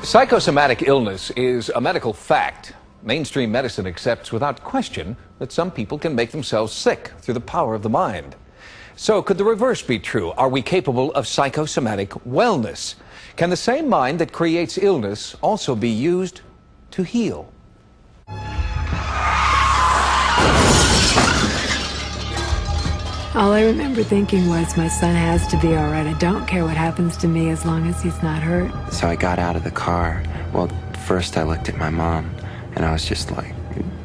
Psychosomatic illness is a medical fact. Mainstream medicine accepts without question that some people can make themselves sick through the power of the mind. So could the reverse be true? Are we capable of psychosomatic wellness? Can the same mind that creates illness also be used to heal? All I remember thinking was, my son has to be all right. I don't care what happens to me as long as he's not hurt. So I got out of the car. Well, first I looked at my mom, and I was just like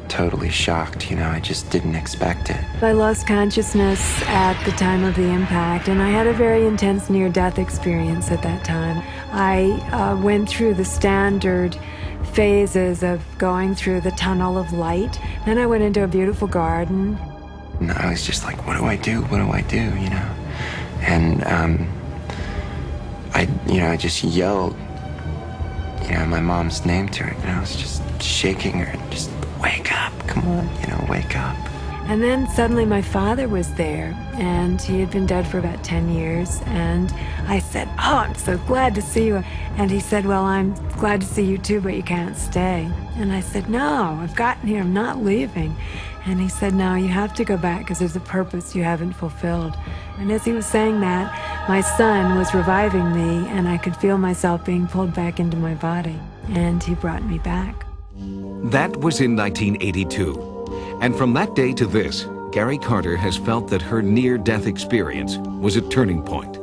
totally shocked. You know, I just didn't expect it. I lost consciousness at the time of the impact, and I had a very intense near-death experience at that time. I went through the standard phases of going through the tunnel of light. Then I went into a beautiful garden. And I was just like, what do I do? What do I do? You know? And, I just yelled, my mom's name to her. And I was just shaking her, just, wake up, come on, wake up. And then suddenly my father was there, and he had been dead for about 10 years. And I said, oh, I'm so glad to see you. And he said, well, I'm glad to see you too, but you can't stay. And I said, no, I've gotten here, I'm not leaving. And he said, no, you have to go back because there's a purpose you haven't fulfilled. And as he was saying that, my son was reviving me, and I could feel myself being pulled back into my body. And he brought me back. That was in 1982. And from that day to this, Gari Carter has felt that her near-death experience was a turning point.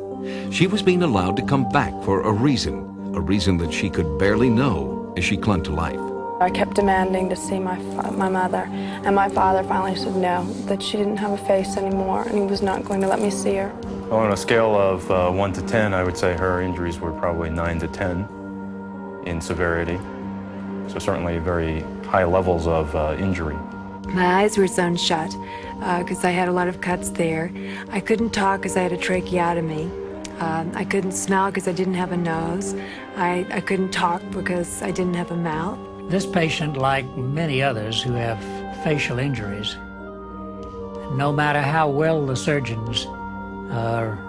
She was being allowed to come back for a reason that she could barely know as she clung to life. I kept demanding to see my mother, and my father finally said no, that she didn't have a face anymore, and he was not going to let me see her. Well, on a scale of 1 to 10, I would say her injuries were probably 9 to 10 in severity. So certainly very high levels of injury. My eyes were sewn shut because I had a lot of cuts there. I couldn't talk because I had a tracheotomy. I couldn't smell because I didn't have a nose. I couldn't talk because I didn't have a mouth. This patient, like many others who have facial injuries, no matter how well the surgeons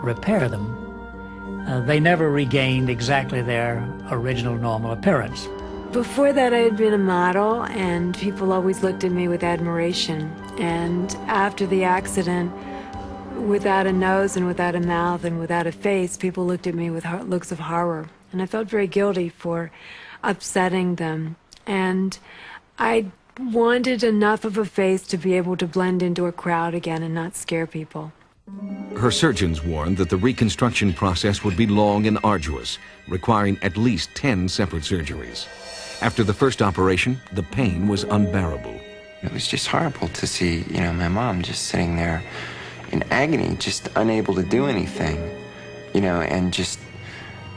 repair them, they never regained exactly their original normal appearance. Before that, I had been a model, and people always looked at me with admiration. And after the accident, without a nose and without a mouth and without a face, people looked at me with looks of horror. And I felt very guilty for upsetting them. And I wanted enough of a face to be able to blend into a crowd again and not scare people. Her surgeons warned that the reconstruction process would be long and arduous, requiring at least 10 separate surgeries. After the first operation, the pain was unbearable. It was just horrible to see, my mom just sitting there in agony, just unable to do anything, and just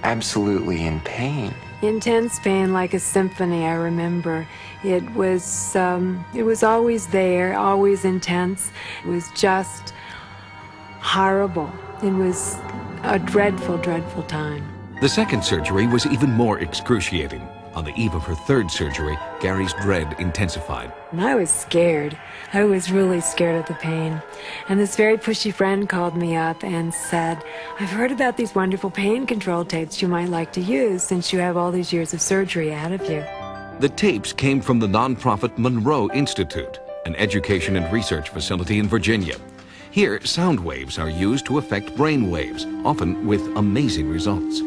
absolutely in pain. Intense pain, like a symphony, I remember. It was always there, always intense. It was just horrible. It was a dreadful, dreadful time. The second surgery was even more excruciating. On the eve of her third surgery, Gary's dread intensified. And I was scared. I was really scared of the pain. And this very pushy friend called me up and said, I've heard about these wonderful pain control tapes you might like to use since you have all these years of surgery ahead of you. The tapes came from the nonprofit Monroe Institute, an education and research facility in Virginia. Here, sound waves are used to affect brain waves, often with amazing results.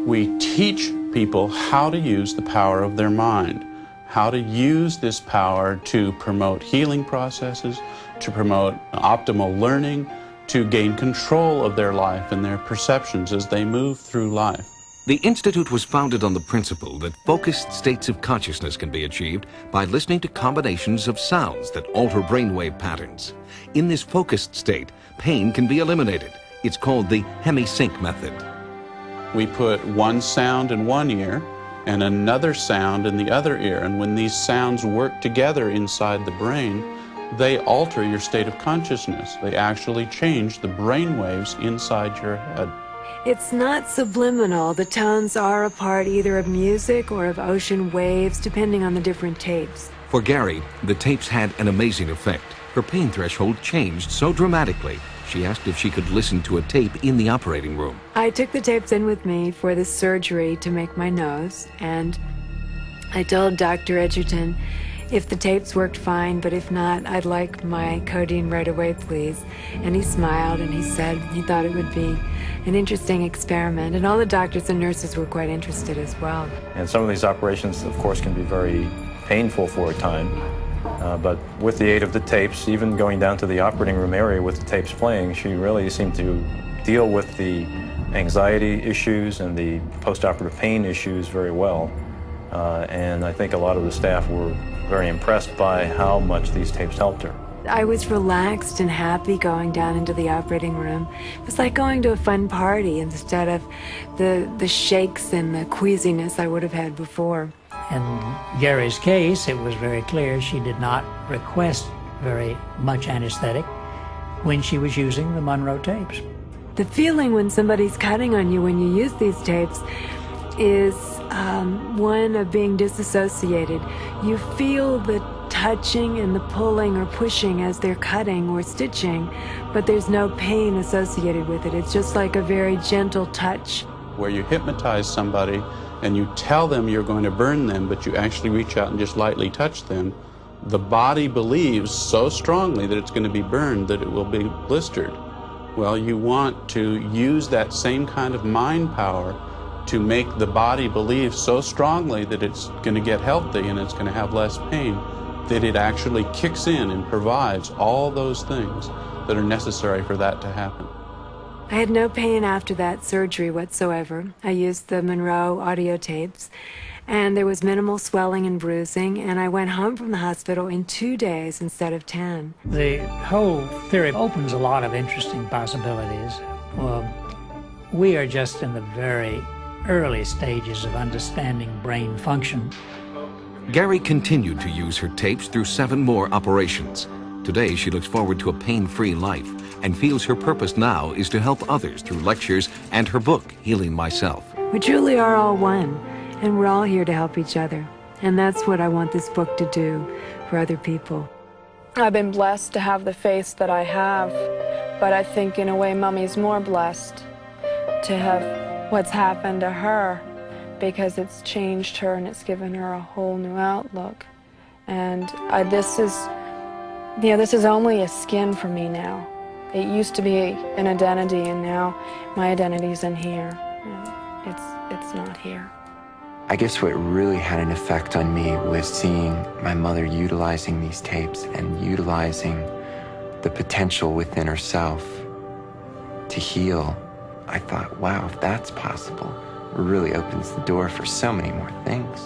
We teach people how to use the power of their mind, how to use this power to promote healing processes, to promote optimal learning, to gain control of their life and their perceptions as they move through life. The Institute was founded on the principle that focused states of consciousness can be achieved by listening to combinations of sounds that alter brainwave patterns. In this focused state, pain can be eliminated. It's called the hemisync method. We put one sound in one ear and another sound in the other ear, and when these sounds work together inside the brain, they alter your state of consciousness. They actually change the brain waves inside your head. It's not subliminal. The tones are a part either of music or of ocean waves, depending on the different tapes. For Gary, the tapes had an amazing effect. her pain threshold changed so dramatically, she asked if she could listen to a tape in the operating room. I took the tapes in with me for this surgery to make my nose, and I told Dr. Edgerton if the tapes worked fine, but if not, I'd like my codeine right away, please. And he smiled and he said he thought it would be an interesting experiment, and all the doctors and nurses were quite interested as well. And some of these operations, of course, can be very painful for a time. But with the aid of the tapes, even going down to the operating room area with the tapes playing, she really seemed to deal with the anxiety issues and the postoperative pain issues very well. And I think a lot of the staff were very impressed by how much these tapes helped her. I was relaxed and happy going down into the operating room. It was like going to a fun party instead of the shakes and the queasiness I would have had before. In Gary's case, it was very clear she did not request very much anesthetic when she was using the Monroe tapes. The feeling when somebody's cutting on you when you use these tapes is one of being disassociated. You feel the touching and the pulling or pushing as they're cutting or stitching, but there's no pain associated with it. It's just like a very gentle touch. Where you hypnotize somebody and you tell them you're going to burn them, but you actually reach out and just lightly touch them, the body believes so strongly that it's going to be burned that it will be blistered. Well, you want to use that same kind of mind power to make the body believe so strongly that it's going to get healthy and it's going to have less pain, that it actually kicks in and provides all those things that are necessary for that to happen. I had no pain after that surgery whatsoever. I used the Monroe audio tapes, and there was minimal swelling and bruising, and I went home from the hospital in 2 days instead of 10. The whole theory opens a lot of interesting possibilities. Well, we are just in the very early stages of understanding brain function. Gary continued to use her tapes through 7 more operations. Today, she looks forward to a pain-free life and feels her purpose now is to help others through lectures and her book, Healing Myself. We truly are all one, and we're all here to help each other. And that's what I want this book to do for other people. I've been blessed to have the face that I have, but I think in a way Mommy's more blessed to have what's happened to her, because it's changed her and it's given her a whole new outlook. And this is only a skin for me now. It used to be an identity, and now my identity's in here. It's not here. I guess what really had an effect on me was seeing my mother utilizing these tapes and utilizing the potential within herself to heal. I thought, wow, if that's possible, it really opens the door for so many more things.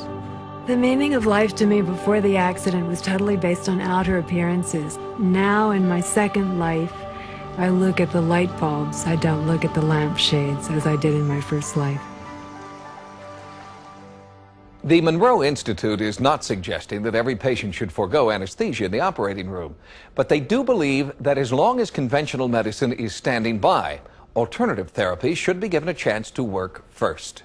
The meaning of life to me before the accident was totally based on outer appearances. Now, in my second life, I look at the light bulbs. I don't look at the lampshades as I did in my first life. The Monroe Institute is not suggesting that every patient should forego anesthesia in the operating room, but they do believe that as long as conventional medicine is standing by, alternative therapy should be given a chance to work first.